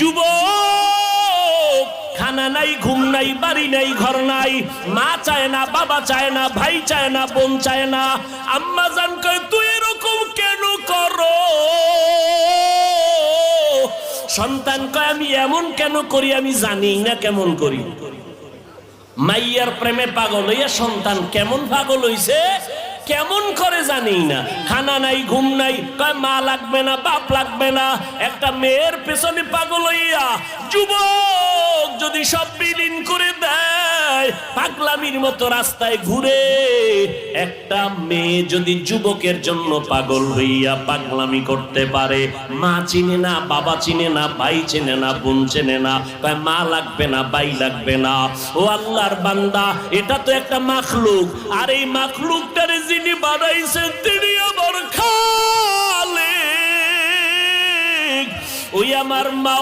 যুবক খানা নাই, ঘুম নাই, বাড়ি নাই, ঘর নাই, মা চায় না, বাবা চায় না, ভাই চায় না, বোন চায় না। আম্মা জান কয় তুই এরকম কেন করো? সন্তান কয় আমি এমন কেন করি আমি জানি না কেমন করি। মাইয়ার প্রেমে পাগল হইয়া সন্তান কেমন পাগল হইছে কেমন করে জানি না। খানা নাই, ঘুম নাই, কয় মা লাগবে না, বাপ লাগবে না। একটা মেয়ের পেছনে পাগল হইয়া যুবক যদি সব বিলীন করে দেয়, পাগলামির মতো রাস্তায় ঘুরে। একটা মেয়ে যদি যুবকের জন্য পাগল হইয়া পাগলামি করতে পারে, মা চিনে না, বাবা চিনে না, ভাই চিনে না, বোন চিনে না, কয় মা লাগবে না, ভাই লাগবে না। ও আল্লাহর বান্দা, এটা তো একটা মাখলুক, আর এই মাখলুকটারে যিনি বানাইছেন তিনি আমার খালিক। ওই আমার মা